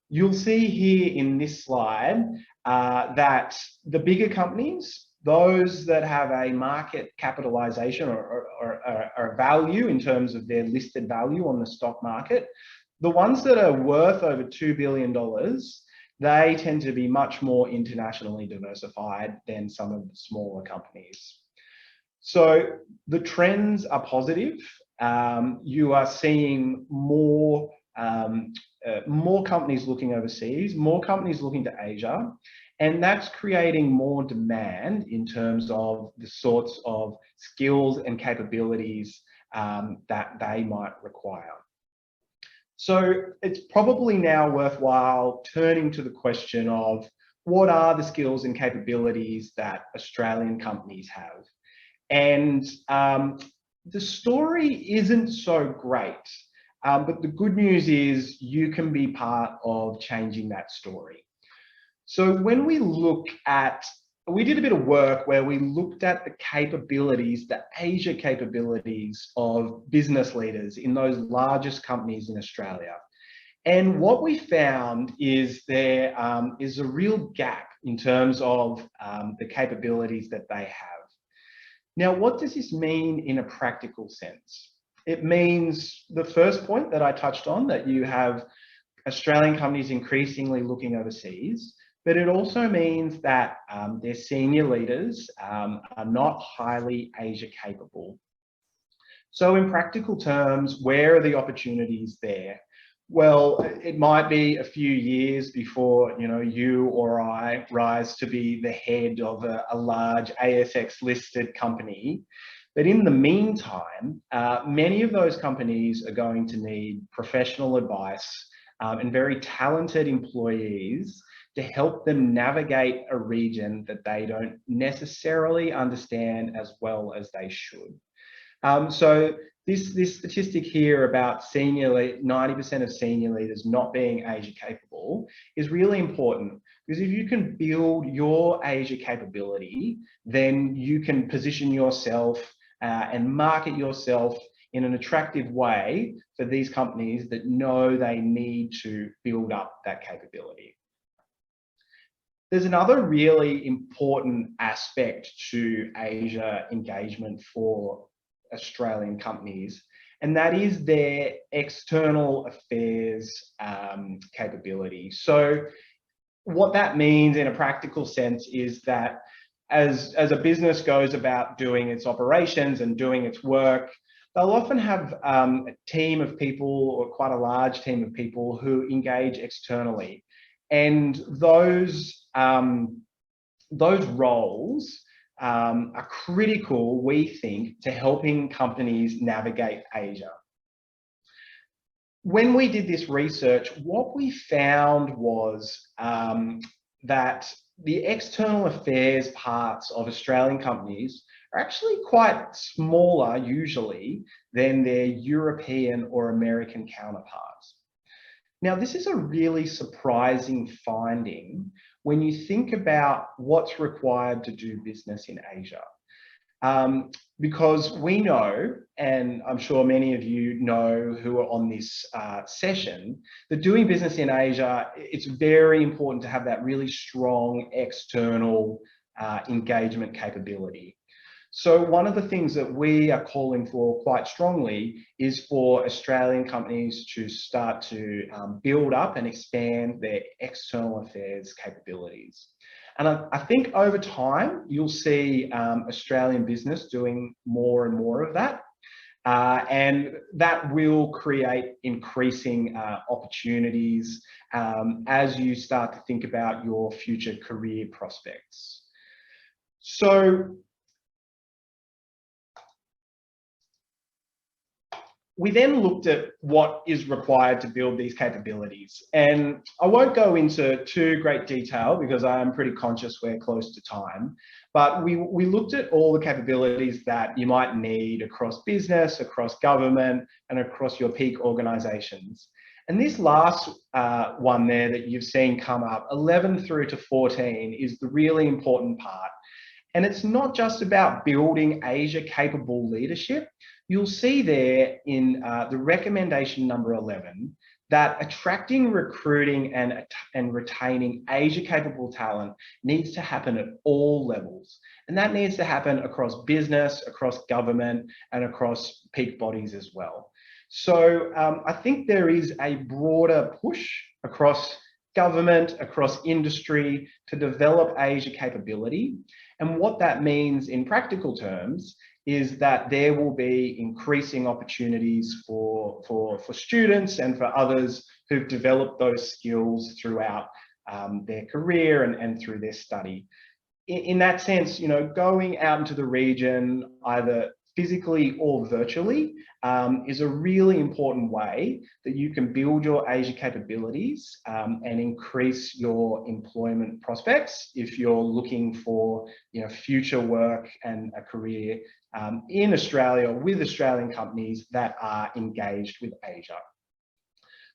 You'll see here in this slide that the bigger companies, those that have a market capitalization or value in terms of their listed value on the stock market, the ones that are worth over $2 billion, they tend to be much more internationally diversified than some of the smaller companies. So the trends are positive. You are seeing more companies looking overseas, more companies looking to Asia, and that's creating more demand in terms of the sorts of skills and capabilities that they might require. So it's probably now worthwhile turning to the question of what are the skills and capabilities that Australian companies have? And the story isn't so great, but the good news is you can be part of changing that story. So when we look at, we did a bit of work where we looked at the capabilities, the Asia capabilities of business leaders in those largest companies in Australia. And what we found is there is a real gap in terms of the capabilities that they have. Now, what does this mean in a practical sense? It means the first point that I touched on, that you have Australian companies increasingly looking overseas, but it also means that their senior leaders are not highly Asia capable. So in practical terms, where are the opportunities there? Well, it might be a few years before you or I rise to be the head of a large ASX listed company, But in the meantime, many of those companies are going to need professional advice and very talented employees to help them navigate a region that they don't necessarily understand as well as they should. So this statistic here about 90% of senior leaders not being Asia capable is really important, because if you can build your Asia capability, then you can position yourself and market yourself in an attractive way for these companies that know they need to build up that capability. There's another really important aspect to Asia engagement for Australian companies, and that is their external affairs capability. So what that means in a practical sense is that as a business goes about doing its operations and doing its work, they'll often have a team of people, or quite a large team of people, who engage externally. And those roles are critical, we think, to helping companies navigate Asia. When we did this research, what we found was that the external affairs parts of Australian companies are actually quite smaller, usually, than their European or American counterparts. Now, this is a really surprising finding when you think about what's required to do business in Asia. Because we know, and I'm sure many of you know who are on this session, that doing business in Asia, it's very important to have that really strong external engagement capability. So one of the things that we are calling for quite strongly is for Australian companies to start to build up and expand their external affairs capabilities. And I think over time, you'll see Australian business doing more and more of that. And that will create increasing opportunities as you start to think about your future career prospects. So we then looked at what is required to build these capabilities. And I won't go into too great detail because I am pretty conscious we're close to time. But we looked at all the capabilities that you might need across business, across government, and across your peak organizations. And this last one there that you've seen come up, 11 through to 14, is the really important part. And it's not just about building Asia-capable leadership. You'll see there in the recommendation number 11 that attracting, recruiting, and retaining Asia-capable talent needs to happen at all levels. And that needs to happen across business, across government, and across peak bodies as well. So I think there is a broader push across government, across industry to develop Asia capability. And what that means in practical terms is that there will be increasing opportunities for students and for others who've developed those skills throughout their career and through their study. In that sense, you know, going out into the region, either physically or virtually, is a really important way that you can build your Asia capabilities and increase your employment prospects if you're looking for, you know, future work and a career in Australia with Australian companies that are engaged with Asia.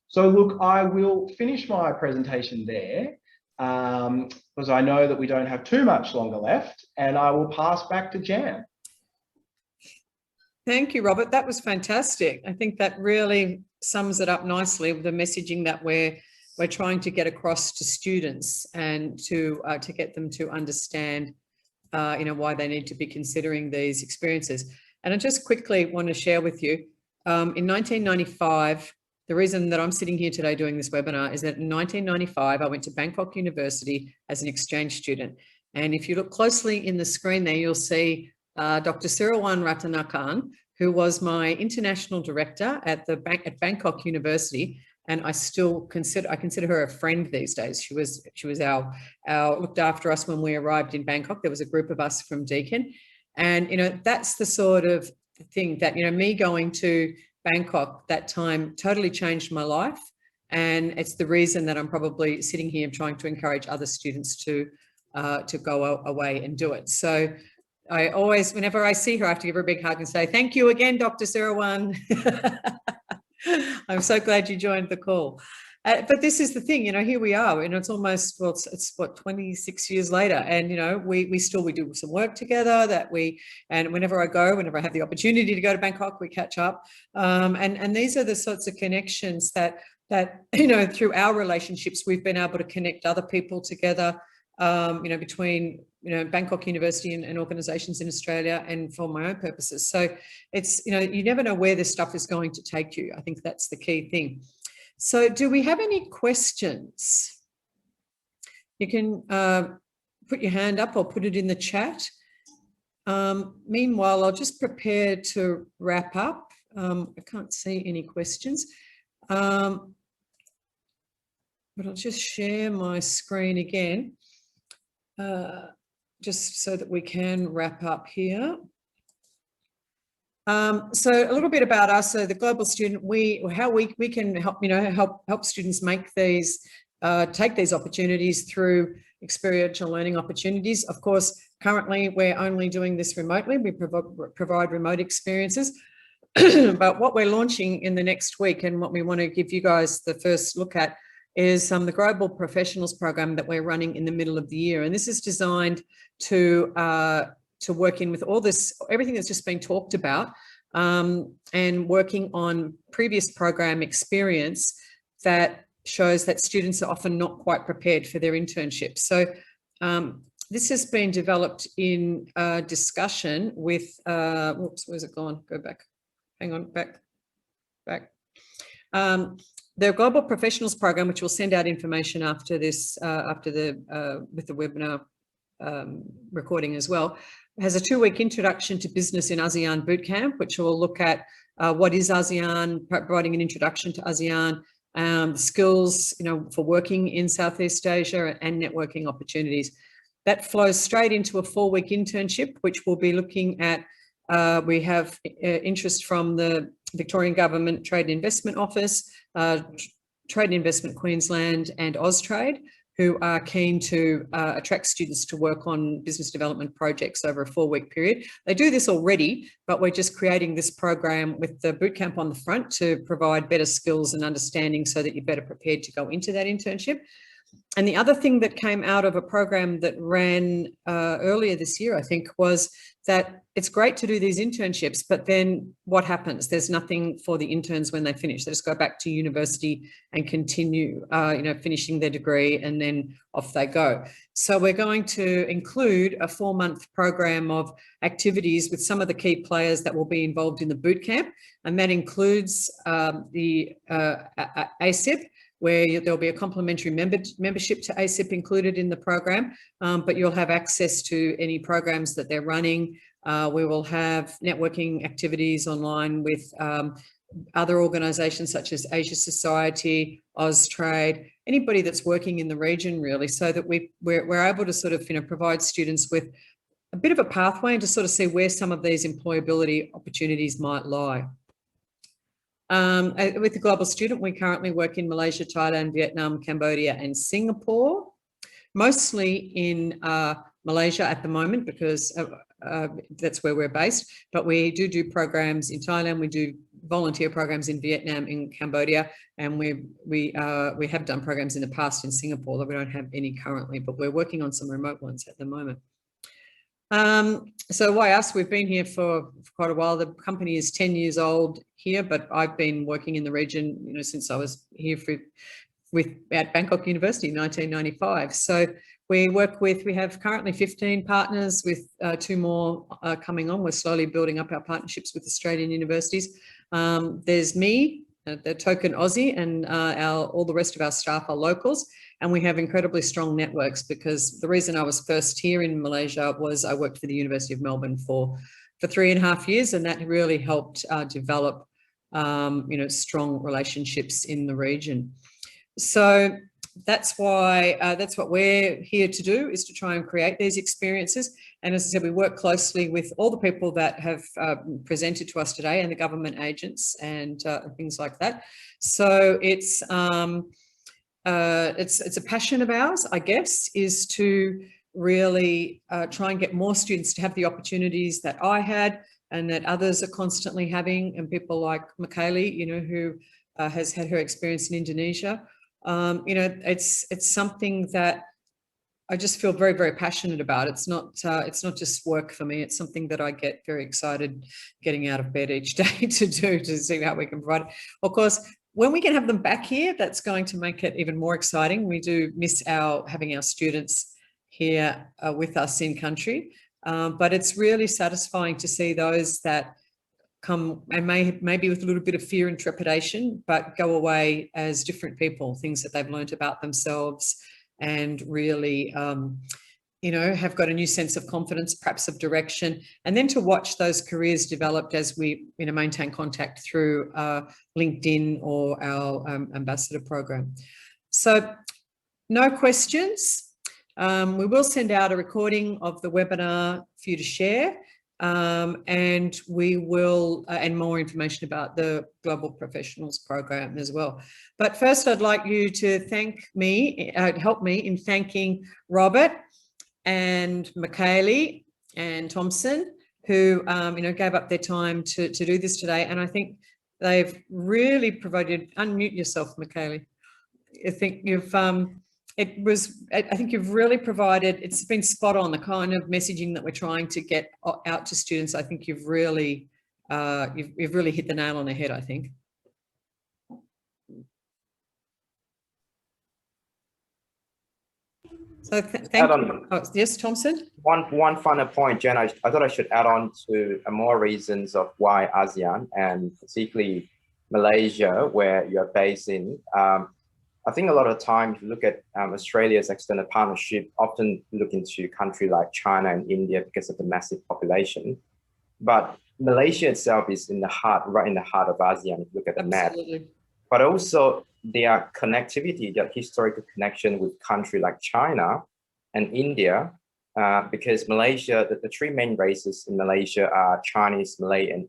So look, I will finish my presentation there because I know that we don't have too much longer left, and I will pass back to Jan. Thank you, Robert. That was fantastic. I think that really sums it up nicely with the messaging that we're trying to get across to students and to get them to understand, you know, why they need to be considering these experiences. And I just quickly want to share with you, in 1995, the reason that I'm sitting here today doing this webinar is that in 1995, I went to Bangkok University as an exchange student. And if you look closely in the screen there, you'll see Dr. Sirawan Ratanakan, who was my international director at Bangkok University, and I consider her a friend these days. She was our looked after us when we arrived in Bangkok. There was a group of us from Deakin, And, you know, that's the sort of thing that, you know, me going to Bangkok that time totally changed my life. And it's the reason that I'm probably sitting here trying to encourage other students to go away and do it. So I always, whenever I see her, I have to give her a big hug and say, thank you again, Dr. Sirawan. I'm so glad you joined the call. But this is the thing, you know, here we are, and it's almost, well, it's what, 26 years later. And, you know, we do some work together and whenever I have the opportunity to go to Bangkok, we catch up. And these are the sorts of connections that, you know, through our relationships, we've been able to connect other people together, you know, between, you know, Bangkok University and organisations in Australia and for my own purposes. So it's, you know, you never know where this stuff is going to take you. I think that's the key thing. So do we have any questions? You can put your hand up or put it in the chat. Meanwhile, I'll just prepare to wrap up. I can't see any questions. But I'll just share my screen again, just so that we can wrap up here. So a little bit about us. So the Global Student, how we can help, you know, help students make these, take these opportunities through experiential learning opportunities. Of course, currently we're only doing this remotely. We provide remote experiences. But what we're launching in the next week, and what we want to give you guys the first look at, is the Global Professionals Program that we're running in the middle of the year. And this is designed to work in with all this, everything that's just been talked about, and working on previous program experience that shows that students are often not quite prepared for their internships. So this has been developed in discussion with, whoops, where's it gone? Go back, hang on, back. The Global Professionals Program, which will send out information after this, with the webinar recording as well, has a 2-week introduction to business in ASEAN bootcamp, which will look at what is ASEAN, providing an introduction to ASEAN, the skills, you know, for working in Southeast Asia, and networking opportunities. That flows straight into a 4-week internship, which we'll be looking at. We have interest from the Victorian Government Trade and Investment Office, Trade and Investment Queensland, and Austrade, who are keen to attract students to work on business development projects over a 4-week period. They do this already, but we're just creating this program with the bootcamp on the front to provide better skills and understanding so that you're better prepared to go into that internship. And the other thing that came out of a program that ran earlier this year, I think, was that it's great to do these internships, but then what happens? There's nothing for the interns when they finish. They just go back to university and continue, you know, finishing their degree, and then off they go. So we're going to include a 4-month program of activities with some of the key players that will be involved in the bootcamp, and that includes the ASIP, where there'll be a complimentary membership to ASIP included in the program, but you'll have access to any programs that they're running. We will have networking activities online with other organisations such as Asia Society, Austrade, anybody that's working in the region really, so that we're able to sort of, you know, provide students with a bit of a pathway and to sort of see where some of these employability opportunities might lie. With the Global Student, we currently work in Malaysia, Thailand, Vietnam, Cambodia, and Singapore, mostly in Malaysia at the moment, because that's where we're based, but we do programs in Thailand, we do volunteer programs in Vietnam, in Cambodia, and we have done programs in the past in Singapore, though we don't have any currently, but we're working on some remote ones at the moment. So why us? We've been here for quite a while. The company is 10 years old here, but I've been working in the region, you know, since I was here at Bangkok University in 1995. So we have currently 15 partners with 2 more coming on. We're slowly building up our partnerships with Australian universities. There's me, the token Aussie, and all the rest of our staff are locals. And we have incredibly strong networks, because the reason I was first here in Malaysia was I worked for the University of Melbourne for 3.5 years, and that really helped develop, you know, strong relationships in the region. So that's why that's what we're here to do, is to try and create these experiences. And as I said, we work closely with all the people that have presented to us today and the government agents and things like that. So it's a passion of ours, I guess, is to really try and get more students to have the opportunities that I had and that others are constantly having, and people like Mikaylie, you know, who has had her experience in Indonesia. You know, it's something that I just feel very, very passionate about. It's not just work for me. It's something that I get very excited getting out of bed each day to do, to see how we can provide it. Of course, when we can have them back here, that's going to make it even more exciting. We do miss having our students here with us in country, but it's really satisfying to see those that come and maybe with a little bit of fear and trepidation, but go away as different people, things that they've learned about themselves, and really, you know, have got a new sense of confidence, perhaps of direction, and then to watch those careers developed as we, you know, maintain contact through LinkedIn or our ambassador program. So no questions. We will send out a recording of the webinar for you to share. And we will, and more information about the Global Professionals Program as well. But first, I'd like you to help me in thanking Robert and Mikaylie and Thomson, who you know, gave up their time to do this today. And I think they've really provided. Unmute yourself, Mikaylie. I think you've. I think you've really provided, it's been spot on, the kind of messaging that we're trying to get out to students. I think you've really hit the nail on the head, I think. So thank you. Oh, yes, Thomson? One final point, Jen, I thought I should add on to more reasons of why ASEAN, and particularly Malaysia, where you're based in. I think a lot of time, if you look at Australia's external partnership, often look into countries like China and India because of the massive population. But Malaysia itself is in the heart, right in the heart of ASEAN, if you look at the Absolutely. map. But also their connectivity, their historical connection with countries like China and India, because Malaysia, the three main races in Malaysia are Chinese, Malay, and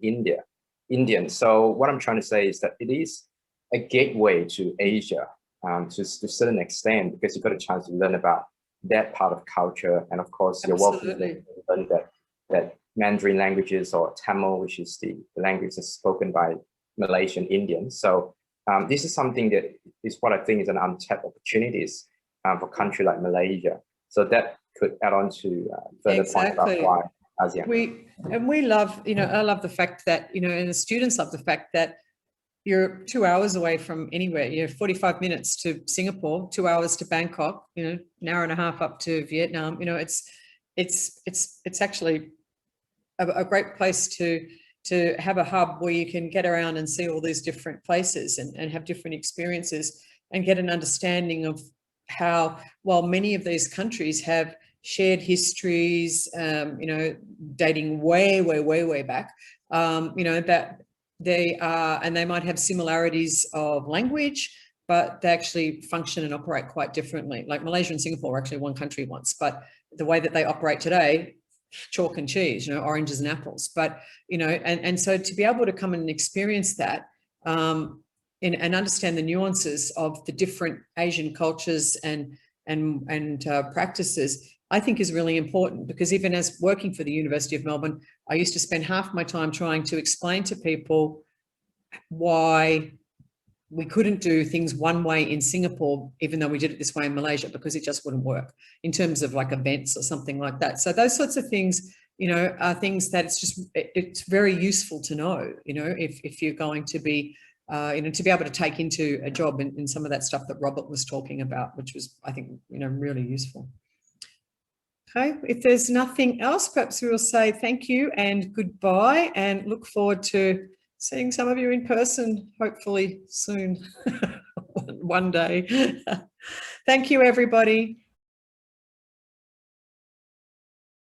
Indian. So what I'm trying to say is that it is a gateway to Asia. To a certain extent, because you got a chance to learn about that part of culture, and of course you're welcome to learn that Mandarin languages, or Tamil, which is the language that's spoken by Malaysian Indians. So this is something that is what I think is an untapped opportunities for a country like Malaysia. So that could add on to further point about why ASEAN. We love, you know, I love the fact that, you know, and the students love the fact that you're 2 hours away from anywhere. You're 45 minutes to Singapore, 2 hours to Bangkok, you know, an hour and a half up to Vietnam. You know, it's actually a great place to have a hub where you can get around and see all these different places and have different experiences and get an understanding of how, while many of these countries have shared histories, you know, dating way back, you know, that they are, and they might have similarities of language, but they actually function and operate quite differently. Like Malaysia and Singapore were actually one country once, but the way that they operate today, chalk and cheese, you know, oranges and apples. But, you know, and so to be able to come and experience that and understand the nuances of the different Asian cultures and practices, I think is really important, because even as working for the University of Melbourne, I used to spend half my time trying to explain to people why we couldn't do things one way in Singapore, even though we did it this way in Malaysia, because it just wouldn't work in terms of like events or something like that. So those sorts of things, you know, are things that it's very useful to know, you know, if you're going to be, you know, to be able to take into a job in some of that stuff that Robert was talking about, which was, I think, you know, really useful. Okay, if there's nothing else, perhaps we will say thank you and goodbye, and look forward to seeing some of you in person, hopefully soon, one day. Thank you, everybody.